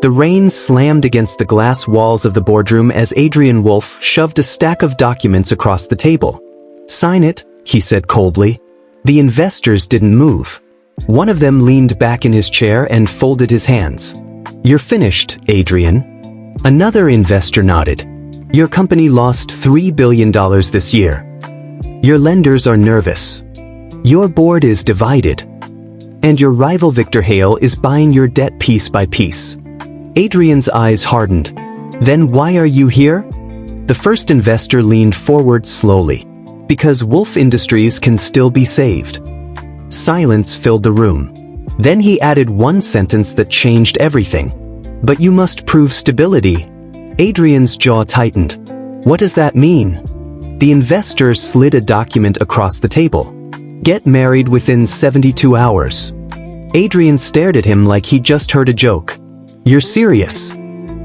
The rain slammed against the glass walls of the boardroom as Adrian Wolfe shoved a stack of documents across the table. "Sign it," he said coldly. The investors didn't move. One of them leaned back in his chair and folded his hands. "You're finished, Adrian." Another investor nodded. "Your company lost $3 billion this year. Your lenders are nervous. Your board is divided. And your rival Victor Hale is buying your debt piece by piece." Adrian's eyes hardened. "Then why are you here?" The first investor leaned forward slowly. "Because Wolfe Industries can still be saved." Silence filled the room. Then he added one sentence that changed everything. "But you must prove stability." Adrian's jaw tightened. "What does that mean?" The investor slid a document across the table. "Get married within 72 hours." Adrian stared at him like he just heard a joke. "You're serious?"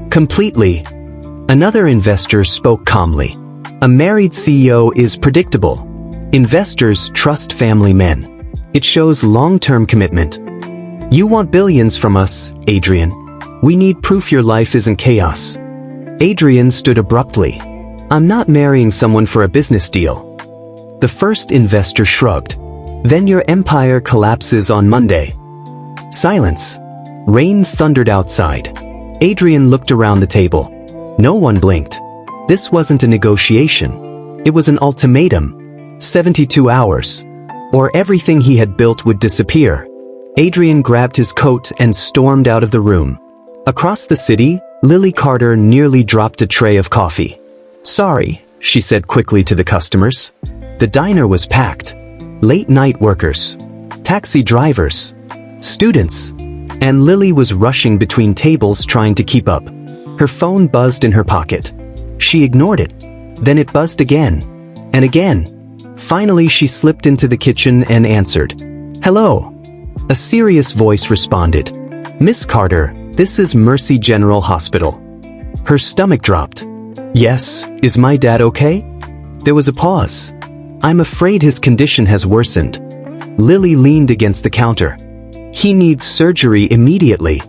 "Completely." Another investor spoke calmly. "A married CEO is predictable. Investors trust family men. It shows long-term commitment. You want billions from us, Adrian. We need proof your life isn't chaos." Adrian stood abruptly. "I'm not marrying someone for a business deal." The first investor shrugged. "Then your empire collapses on Monday." Silence. Rain thundered outside. Adrian looked around the table. No one blinked. This wasn't a negotiation. It was an ultimatum. 72 hours. Or everything he had built would disappear. Adrian grabbed his coat and stormed out of the room. Across the city, Lily Carter nearly dropped a tray of coffee. "Sorry," she said quickly to the customers. The diner was packed. Late-night workers, taxi drivers, students, and Lily was rushing between tables trying to keep up. Her phone buzzed in her pocket. She ignored it. Then it buzzed again, and again. Finally, she slipped into the kitchen and answered. "Hello." A serious voice responded. "Miss Carter, this is Mercy General Hospital." Her stomach dropped. "Yes, is my dad okay?" There was a pause. "I'm afraid his condition has worsened." Lily leaned against the counter. "He needs surgery immediately."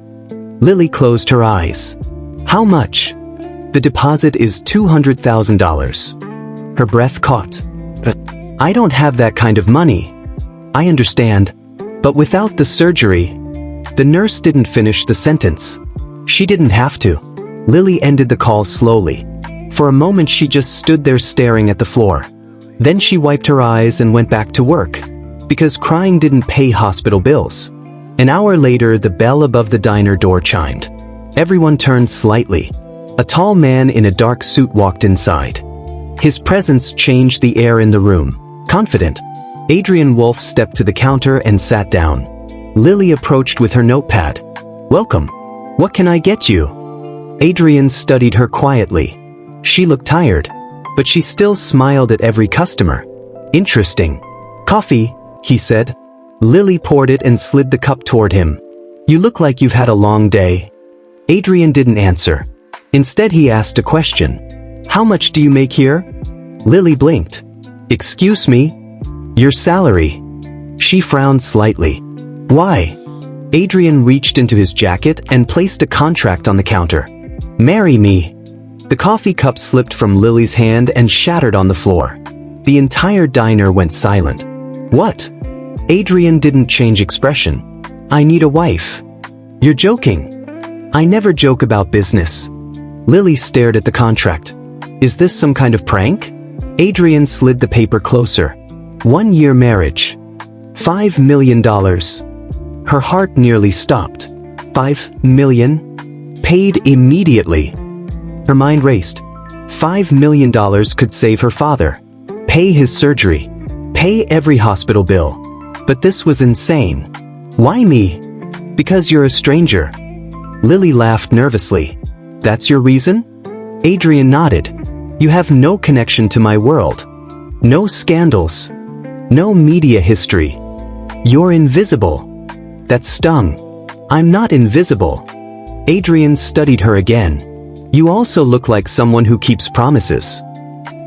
Lily closed her eyes. "How much?" "The deposit is $200,000. Her breath caught. "But I don't have that kind of money." "I understand. But without the surgery..." The nurse didn't finish the sentence. She didn't have to. Lily ended the call slowly. For a moment she just stood there staring at the floor. Then she wiped her eyes and went back to work. Because crying didn't pay hospital bills. An hour later, the bell above the diner door chimed. Everyone turned slightly. A tall man in a dark suit walked inside. His presence changed the air in the room. Confident. Adrian Wolfe stepped to the counter and sat down. Lily approached with her notepad. "Welcome. What can I get you?" Adrian studied her quietly. She looked tired, but she still smiled at every customer. "Interesting. Coffee," he said. Lily poured it and slid the cup toward him. "You look like you've had a long day." Adrian didn't answer. Instead he asked a question. "How much do you make here?" Lily blinked. "Excuse me? Your salary?" She frowned slightly. "Why?" Adrian reached into his jacket and placed a contract on the counter. "Marry me." The coffee cup slipped from Lily's hand and shattered on the floor. The entire diner went silent. "What?" Adrian didn't change expression. "I need a wife." "You're joking." "I never joke about business." Lily stared at the contract. "Is this some kind of prank?" Adrian slid the paper closer. 1-year marriage. $5 million. Her heart nearly stopped. $5 million? Paid immediately. Her mind raced. $5 million could save her father. Pay his surgery. Pay every hospital bill. But this was insane. "Why me?" "Because you're a stranger." Lily laughed nervously. "That's your reason?" Adrian nodded. "You have no connection to my world. No scandals. No media history. You're invisible." That stung. "I'm not invisible." Adrian studied her again. "You also look like someone who keeps promises."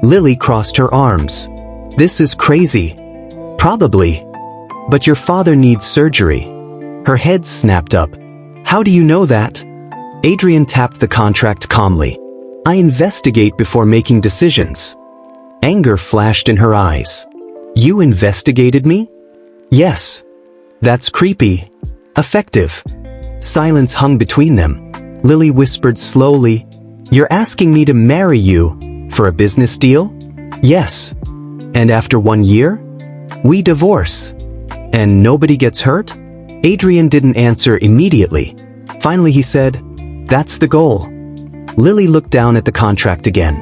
Lily crossed her arms. "This is crazy." "Probably. But your father needs surgery." Her head snapped up. "How do you know that?" Adrian tapped the contract calmly. I investigate before making decisions. Anger flashed in her eyes. You investigated me? Yes. That's creepy. Effective. Silence hung between them. Lily whispered slowly, You're asking me to marry you for a business deal? Yes. And after 1 year? We divorce. And nobody gets hurt? Adrian didn't answer immediately. Finally he said, That's the goal. Lily looked down at the contract again.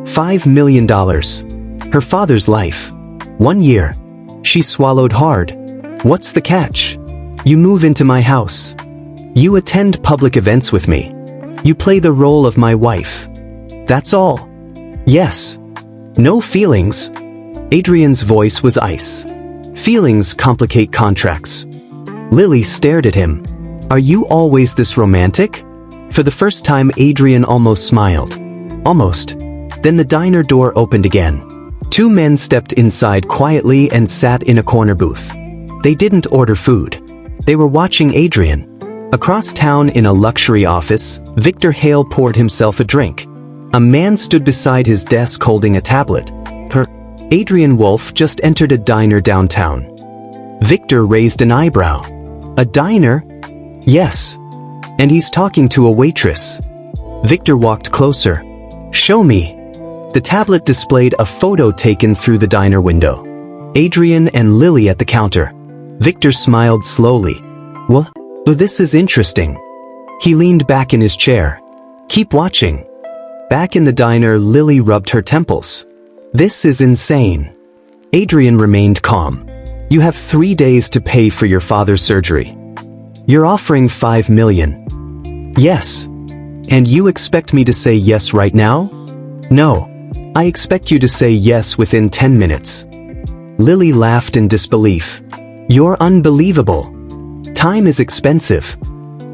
$5 million. Her father's life. 1 year. She swallowed hard. What's the catch? You move into my house. You attend public events with me. You play the role of my wife. That's all. Yes. No feelings. Adrian's voice was ice. Feelings complicate contracts. Lily stared at him. Are you always this romantic? For the first time Adrian almost smiled. Almost. Then the diner door opened again. 2 men stepped inside quietly and sat in a corner booth. They didn't order food. They were watching Adrian. Across town in a luxury office, Victor Hale poured himself a drink. A man stood beside his desk holding a tablet. Adrian Wolfe just entered a diner downtown. Victor raised an eyebrow. A diner? Yes. And he's talking to a waitress. Victor walked closer. Show me. The tablet displayed a photo taken through the diner window. Adrian and Lily at the counter. Victor smiled slowly. What? Oh, this is interesting. He leaned back in his chair. Keep watching. Back in the diner, Lily rubbed her temples. This is insane. Adrian remained calm. You have 3 days to pay for your father's surgery. You're offering $5 million. Yes. And you expect me to say yes right now? No. I expect you to say yes within 10 minutes. Lily laughed in disbelief. You're unbelievable. Time is expensive.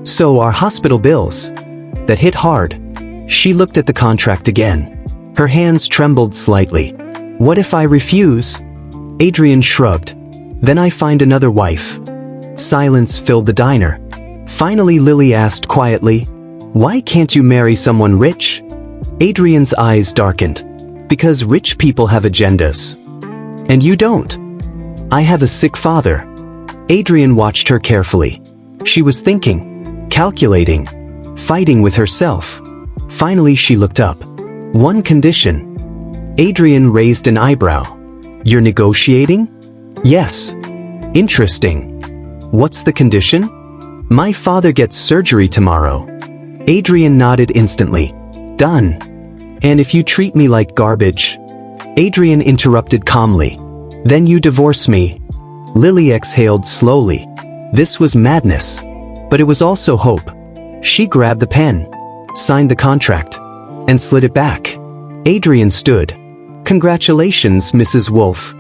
So are hospital bills. That hit hard. She looked at the contract again. Her hands trembled slightly. What if I refuse? Adrian shrugged. Then I find another wife. Silence filled the diner. Finally Lily asked quietly, Why can't you marry someone rich? Adrian's eyes darkened. Because rich people have agendas. And you don't. I have a sick father. Adrian watched her carefully. She was thinking, calculating, fighting with herself. Finally she looked up. One condition. Adrian raised an eyebrow. You're negotiating? Yes. Interesting. What's the condition? My father gets surgery tomorrow. Adrian nodded instantly. Done. And if you treat me like garbage? Adrian interrupted calmly. Then you divorce me. Lily exhaled slowly. This was madness. But it was also hope. She grabbed the pen, signed the contract, and slid it back. Adrian stood. Congratulations, Mrs. Wolfe.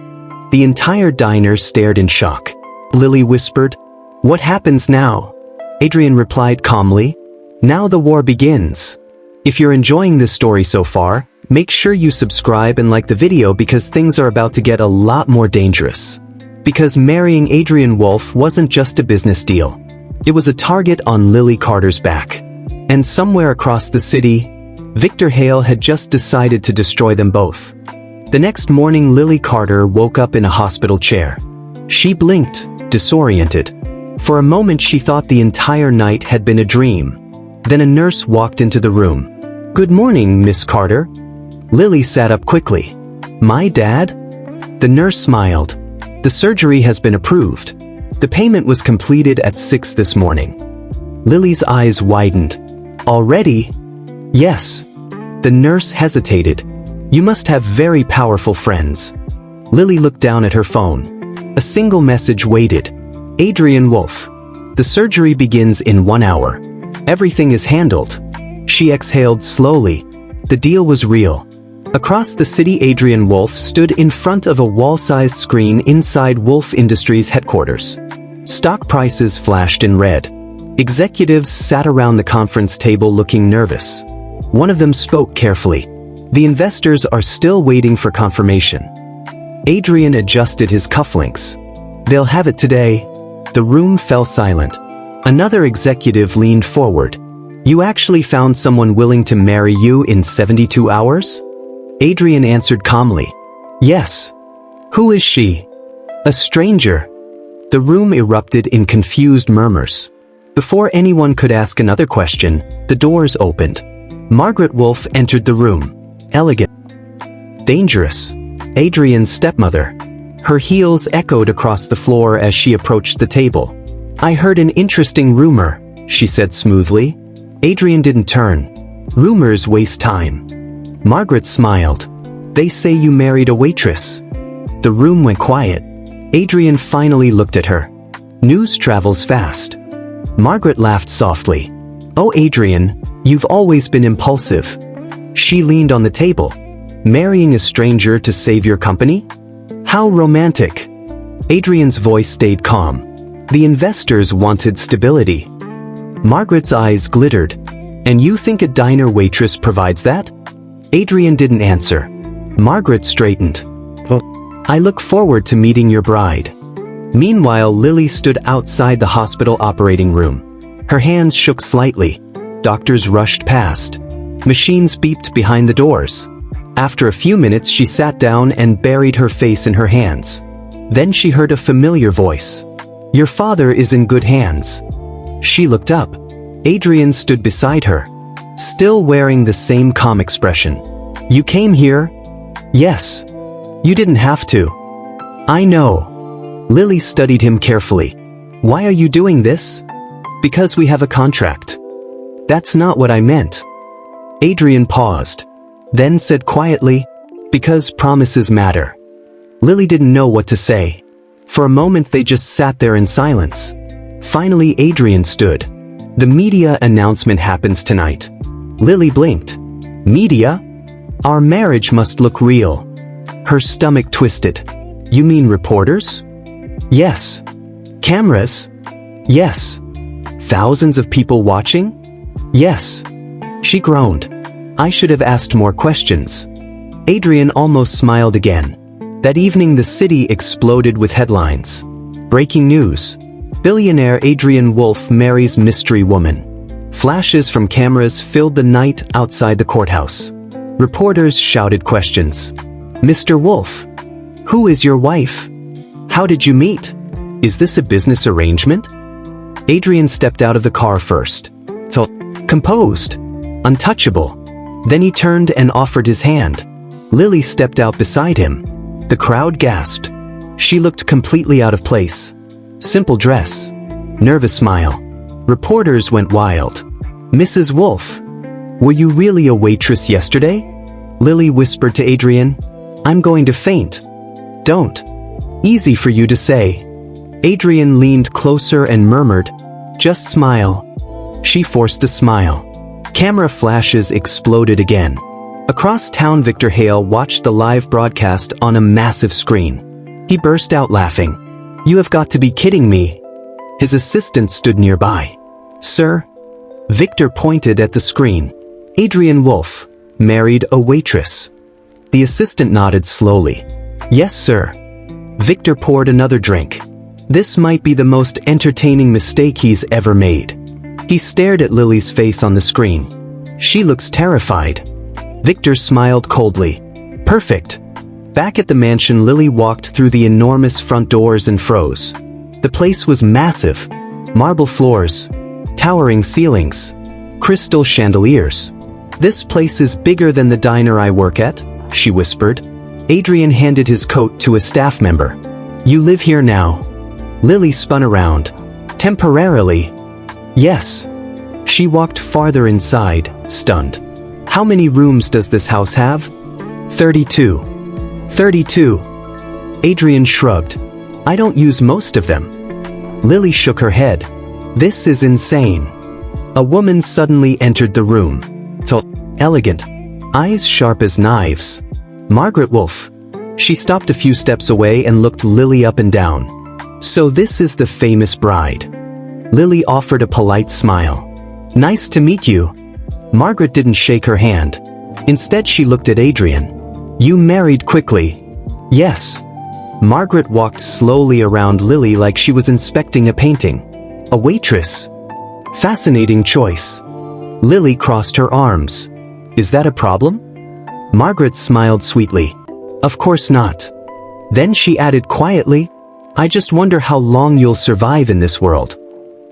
The entire diner stared in shock. Lily whispered, What happens now? Adrian replied calmly, Now the war begins. If you're enjoying this story so far, make sure you subscribe and like the video because things are about to get a lot more dangerous. Because marrying Adrian Wolfe wasn't just a business deal. It was a target on Lily Carter's back. And somewhere across the city, Victor Hale had just decided to destroy them both. The next morning Lily Carter woke up in a hospital chair. She blinked, disoriented. For a moment she thought the entire night had been a dream. Then a nurse walked into the room. Good morning, Miss Carter. Lily sat up quickly. My dad? The nurse smiled. The surgery has been approved. The payment was completed at 6 this morning. Lily's eyes widened. Already? Yes. The nurse hesitated. You must have very powerful friends. Lily looked down at her phone. A single message waited. Adrian Wolfe. The surgery begins in 1 hour. Everything is handled. She exhaled slowly. The deal was real. Across the city Adrian Wolfe stood in front of a wall-sized screen inside Wolfe Industries headquarters. Stock prices flashed in red. Executives sat around the conference table looking nervous. One of them spoke carefully. The investors are still waiting for confirmation. Adrian adjusted his cufflinks. They'll have it today. The room fell silent. Another executive leaned forward. You actually found someone willing to marry you in 72 hours? Adrian answered calmly. Yes. Who is she? A stranger. The room erupted in confused murmurs. Before anyone could ask another question, the doors opened. Margaret Wolfe entered the room. Elegant. Dangerous. Adrian's stepmother. Her heels echoed across the floor as she approached the table. I heard an interesting rumor, she said smoothly. Adrian didn't turn. Rumors waste time. Margaret smiled. They say you married a waitress. The room went quiet. Adrian finally looked at her. News travels fast. Margaret laughed softly. Oh, Adrian, you've always been impulsive. She leaned on the table. Marrying a stranger to save your company? How romantic. Adrian's voice stayed calm. The investors wanted stability. Margaret's eyes glittered. And you think a diner waitress provides that? Adrian didn't answer. Margaret straightened. I look forward to meeting your bride. Meanwhile, Lily stood outside the hospital operating room. Her hands shook slightly. Doctors rushed past. Machines beeped behind the doors. After a few minutes, she sat down and buried her face in her hands. Then she heard a familiar voice. Your father is in good hands. She looked up. Adrian stood beside her, still wearing the same calm expression. You came here? Yes. You didn't have to. I know. Lily studied him carefully. Why are you doing this? Because we have a contract. That's not what I meant. Adrian paused, then said quietly, because promises matter. Lily didn't know what to say. For a moment they just sat there in silence. Finally Adrian stood. The media announcement happens tonight. Lily blinked. Media? Our marriage must look real. Her stomach twisted. You mean reporters? Yes. Cameras? Yes. Thousands of people watching? Yes. She groaned. I should have asked more questions. Adrian almost smiled again. That evening the city exploded with headlines. Breaking news. Billionaire Adrian Wolfe marries mystery woman. Flashes from cameras filled the night outside the courthouse. Reporters shouted questions. Mr. Wolfe, who is your wife? How did you meet? Is this a business arrangement? Adrian stepped out of the car first. Composed. Untouchable. Then he turned and offered his hand. Lily stepped out beside him. The crowd gasped. She looked completely out of place. Simple dress. Nervous smile. Reporters went wild. Mrs. Wolfe, were you really a waitress yesterday? Lily whispered to Adrian. I'm going to faint. Don't. Easy for you to say. Adrian leaned closer and murmured, just smile. She forced a smile. Camera flashes exploded again. Across town Victor Hale watched the live broadcast on a massive screen. He burst out laughing. You have got to be kidding me. His assistant stood nearby. Sir? Victor pointed at the screen. Adrian Wolfe married a waitress. The assistant nodded slowly. Yes, sir. Victor poured another drink. This might be the most entertaining mistake he's ever made. He stared at Lily's face on the screen. She looks terrified. Victor smiled coldly. Perfect. Back at the mansion, Lily walked through the enormous front doors and froze. The place was massive. Marble floors, towering ceilings, crystal chandeliers. This place is bigger than the diner I work at, she whispered. Adrian handed his coat to a staff member. You live here now. Lily spun around. Temporarily. Yes. She walked farther inside, stunned. How many rooms does this house have? 32. 32. Adrian shrugged. I don't use most of them. Lily shook her head. This is insane. A woman suddenly entered the room. Tall, elegant, eyes sharp as knives. Margaret Wolfe. She stopped a few steps away and looked Lily up and down. So this is the famous bride. Lily offered a polite smile. Nice to meet you. Margaret didn't shake her hand. Instead she looked at Adrian. You married quickly. Yes. Margaret walked slowly around Lily like she was inspecting a painting. A waitress. Fascinating choice. Lily crossed her arms. Is that a problem? Margaret smiled sweetly. Of course not. Then she added quietly, I just wonder how long you'll survive in this world.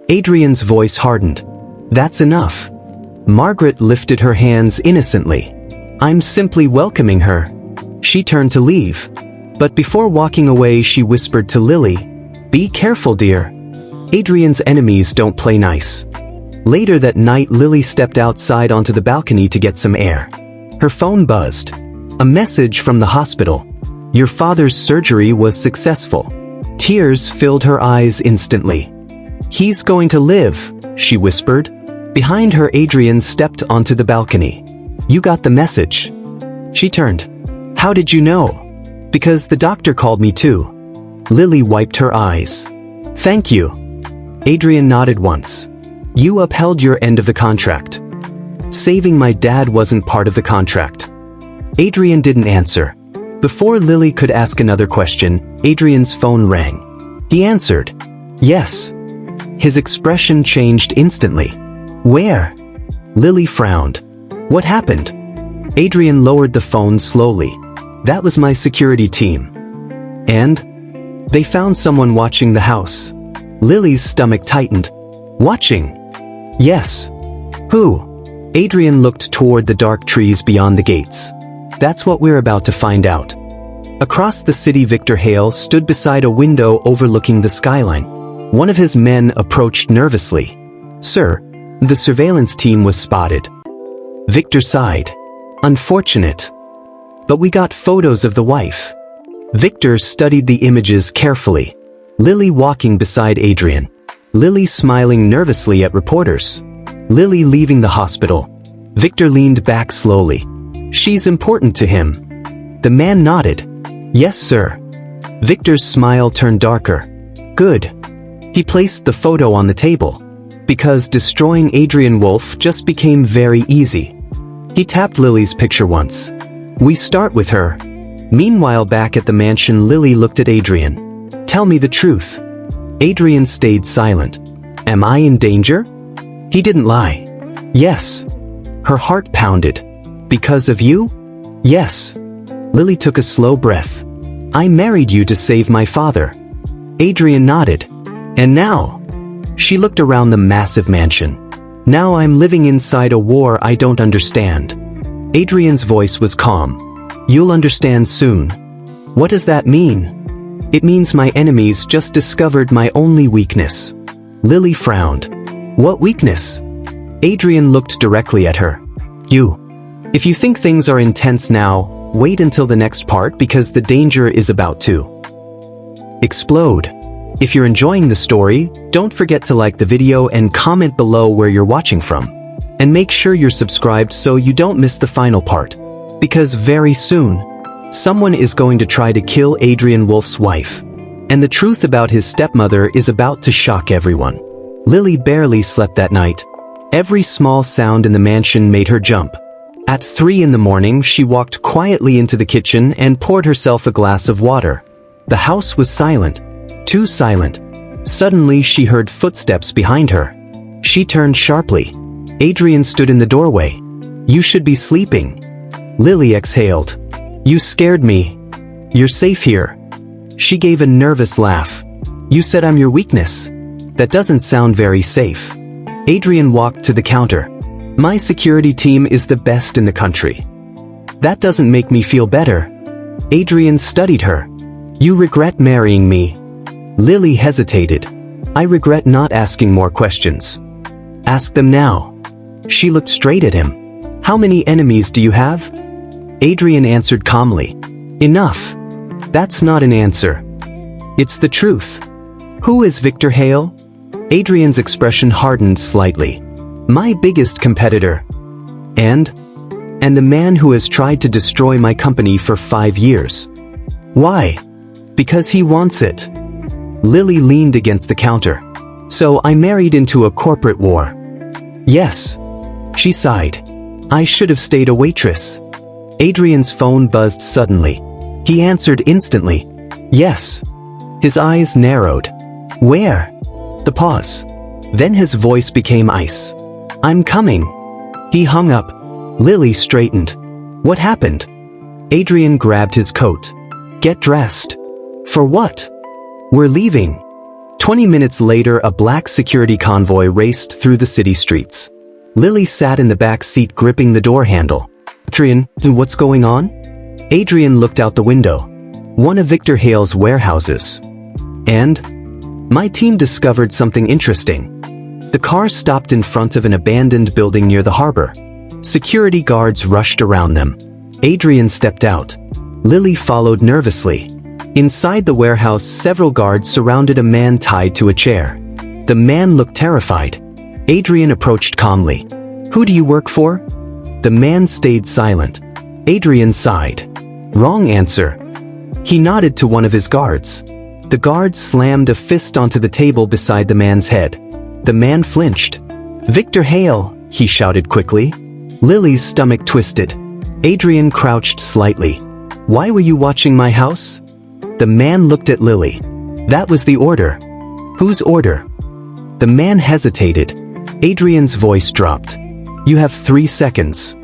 Adrian's voice hardened. That's enough. Margaret lifted her hands innocently. I'm simply welcoming her. She turned to leave. But before walking away, she whispered to Lily, Be careful, dear. Adrian's enemies don't play nice. Later that night, Lily stepped outside onto the balcony to get some air. Her phone buzzed. A message from the hospital. Your father's surgery was successful. Tears filled her eyes instantly. He's going to live, she whispered. Behind her, Adrian stepped onto the balcony. You got the message. She turned. How did you know? Because the doctor called me too. Lily wiped her eyes. Thank you. Adrian nodded once. You upheld your end of the contract. Saving my dad wasn't part of the contract. Adrian didn't answer. Before Lily could ask another question, Adrian's phone rang. He answered. Yes. His expression changed instantly. Where? Lily frowned. What happened? Adrian lowered the phone slowly. That was my security team. And? They found someone watching the house. Lily's stomach tightened. Watching? Yes. Who? Adrian looked toward the dark trees beyond the gates. That's what we're about to find out. Across the city, Victor Hale stood beside a window overlooking the skyline. One of his men approached nervously. Sir, the surveillance team was spotted. Victor sighed. Unfortunate. But we got photos of the wife. Victor studied the images carefully. Lily walking beside Adrian. Lily smiling nervously at reporters. Lily leaving the hospital. Victor leaned back slowly. She's important to him. The man nodded. Yes, sir. Victor's smile turned darker. Good. He placed the photo on the table. Because destroying Adrian Wolfe just became very easy. He tapped Lily's picture once. We start with her. Meanwhile, back at the mansion, Lily looked at Adrian. Tell me the truth. Adrian stayed silent. Am I in danger? He didn't lie. Yes. Her heart pounded. Because of you? Yes. Lily took a slow breath. I married you to save my father. Adrian nodded. And now? She looked around the massive mansion. Now I'm living inside a war I don't understand. Adrian's voice was calm. You'll understand soon. What does that mean? It means my enemies just discovered my only weakness. Lily frowned. What weakness? Adrian looked directly at her. You. If you think things are intense now, wait until the next part because the danger is about to explode. If you're enjoying the story, don't forget to like the video and comment below where you're watching from. And make sure you're subscribed so you don't miss the final part. Because very soon, someone is going to try to kill Adrian Wolfe's wife. And the truth about his stepmother is about to shock everyone. Lily barely slept that night. Every small sound in the mansion made her jump. At 3 in the morning, she walked quietly into the kitchen and poured herself a glass of water. The house was silent. Too silent. Suddenly, she heard footsteps behind her. She turned sharply. Adrian stood in the doorway. You should be sleeping. Lily exhaled. You scared me. You're safe here. She gave a nervous laugh. You said I'm your weakness. That doesn't sound very safe. Adrian walked to the counter. My security team is the best in the country. That doesn't make me feel better. Adrian studied her. You regret marrying me. Lily hesitated. I regret not asking more questions. Ask them now. She looked straight at him. How many enemies do you have? Adrian answered calmly. Enough. That's not an answer. It's the truth. Who is Victor Hale? Adrian's expression hardened slightly. My biggest competitor. And the man who has tried to destroy my company for 5 years. Why? Because he wants it. Lily leaned against the counter. So I married into a corporate war. Yes. She sighed. I should have stayed a waitress. Adrian's phone buzzed suddenly. He answered instantly. Yes. His eyes narrowed. Where? The pause. Then his voice became ice. I'm coming. He hung up. Lily straightened. What happened? Adrian grabbed his coat. Get dressed. For what? We're leaving. 20 minutes later, a black security convoy raced through the city streets. Lily sat in the back seat gripping the door handle. Adrian, what's going on? Adrian looked out the window. One of Victor Hale's warehouses. And? My team discovered something interesting. The car stopped in front of an abandoned building near the harbor. Security guards rushed around them. Adrian stepped out. Lily followed nervously. Inside the warehouse, several guards surrounded a man tied to a chair. The man looked terrified. Adrian approached calmly. Who do you work for? The man stayed silent. Adrian sighed. Wrong answer. He nodded to one of his guards. The guard slammed a fist onto the table beside the man's head. The man flinched. Victor Hale, he shouted quickly. Lily's stomach twisted. Adrian crouched slightly. Why were you watching my house? The man looked at Lily. That was the order. Whose order? The man hesitated. Adrian's voice dropped. You have 3 seconds.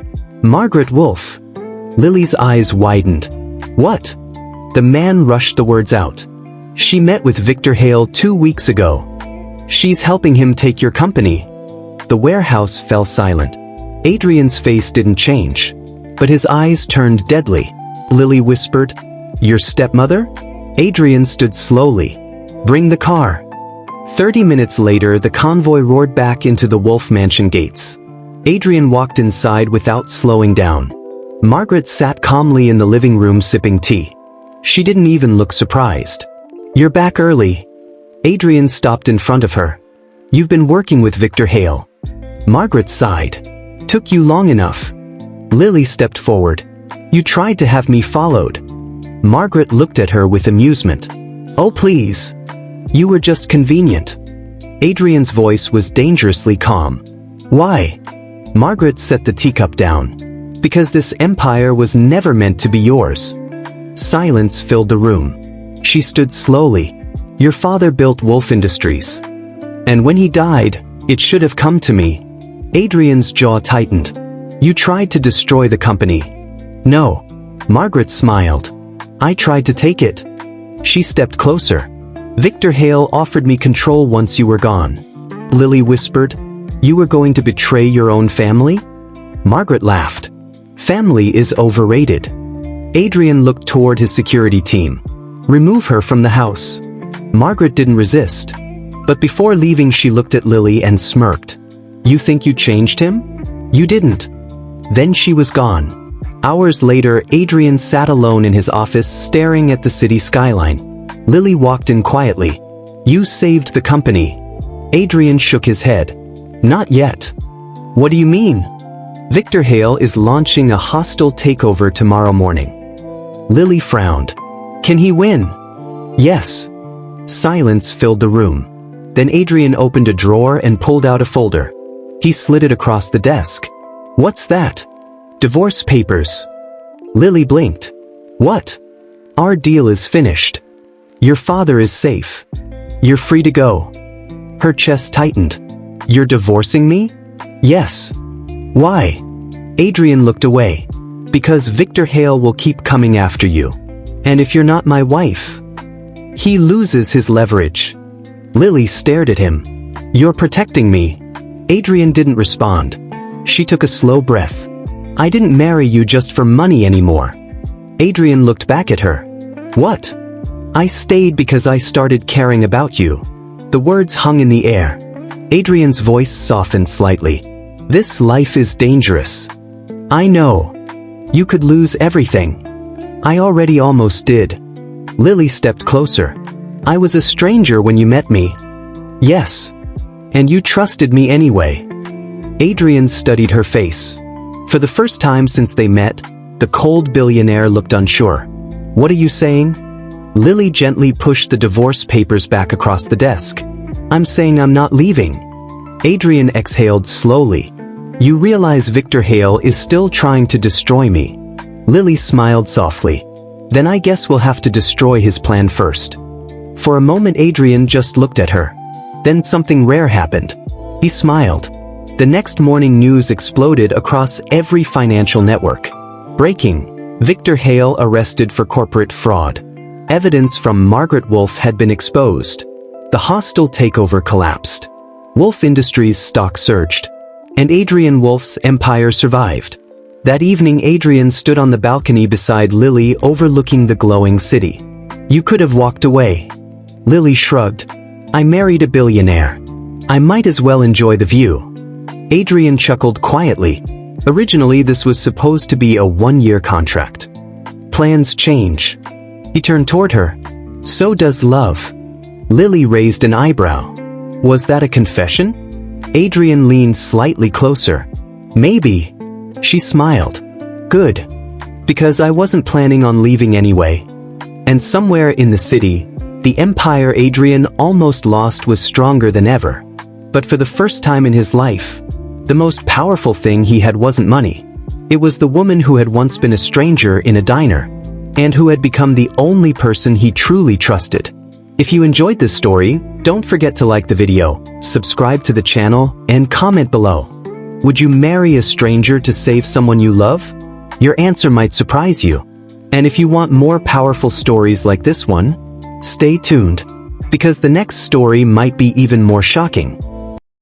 Margaret Wolfe. Lily's eyes widened. What? The man rushed the words out. She met with Victor Hale 2 weeks ago. She's helping him take your company. The warehouse fell silent. Adrian's face didn't change, but his eyes turned deadly. Lily whispered, Your stepmother? Adrian stood slowly. Bring the car. 30 minutes later, the convoy roared back into the Wolfe mansion gates. Adrian walked inside without slowing down. Margaret sat calmly in the living room sipping tea. She didn't even look surprised. You're back early. Adrian stopped in front of her. You've been working with Victor Hale. Margaret sighed. Took you long enough. Lily stepped forward. You tried to have me followed. Margaret looked at her with amusement. Oh please. You were just convenient. Adrian's voice was dangerously calm. Why? Margaret set the teacup down. Because this empire was never meant to be yours. Silence filled the room. She stood slowly. Your father built Wolfe Industries. And when he died, it should have come to me. Adrian's jaw tightened. You tried to destroy the company. No. Margaret smiled. I tried to take it. She stepped closer. Victor Hale offered me control once you were gone. Lily whispered, You were going to betray your own family? Margaret laughed. Family is overrated. Adrian looked toward his security team. Remove her from the house. Margaret didn't resist. But before leaving, she looked at Lily and smirked. You think you changed him? You didn't. Then she was gone. Hours later, Adrian sat alone in his office staring at the city skyline. Lily walked in quietly. You saved the company. Adrian shook his head. Not yet. What do you mean? Victor Hale is launching a hostile takeover tomorrow morning. Lily frowned. Can he win? Yes. Silence filled the room. Then Adrian opened a drawer and pulled out a folder. He slid it across the desk. What's that? Divorce papers. Lily blinked. What? Our deal is finished. Your father is safe. You're free to go. Her chest tightened. You're divorcing me? Yes. Why? Adrian looked away. Because Victor Hale will keep coming after you. And if you're not my wife, he loses his leverage. Lily stared at him. You're protecting me. Adrian didn't respond. She took a slow breath. I didn't marry you just for money anymore. Adrian looked back at her. What? I stayed because I started caring about you. The words hung in the air. Adrian's voice softened slightly. This life is dangerous. I know. You could lose everything. I already almost did. Lily stepped closer. I was a stranger when you met me. Yes. And you trusted me anyway. Adrian studied her face. For the first time since they met, the cold billionaire looked unsure. What are you saying? Lily gently pushed the divorce papers back across the desk. I'm saying I'm not leaving. Adrian exhaled slowly. You realize Victor Hale is still trying to destroy me. Lily smiled softly. Then I guess we'll have to destroy his plan first. For a moment Adrian just looked at her. Then something rare happened. He smiled. The next morning news exploded across every financial network. Breaking: Victor Hale arrested for corporate fraud. Evidence from Margaret Wolfe had been exposed. The hostile takeover collapsed. Wolfe Industries' stock surged. And Adrian Wolfe's empire survived. That evening, Adrian stood on the balcony beside Lily, overlooking the glowing city. "You could have walked away." Lily shrugged. "I married a billionaire. I might as well enjoy the view." Adrian chuckled quietly. Originally, this was supposed to be a one-year contract. Plans change. He turned toward her. "So does love." Lily raised an eyebrow. Was that a confession? Adrian leaned slightly closer. "Maybe." She smiled. "Good. Because I wasn't planning on leaving anyway." And somewhere in the city, the empire Adrian almost lost was stronger than ever. But for the first time in his life, the most powerful thing he had wasn't money. It was the woman who had once been a stranger in a diner, and who had become the only person he truly trusted. If you enjoyed this story, don't forget to like the video, subscribe to the channel, and comment below. Would you marry a stranger to save someone you love? Your answer might surprise you. And if you want more powerful stories like this one, stay tuned, because the next story might be even more shocking.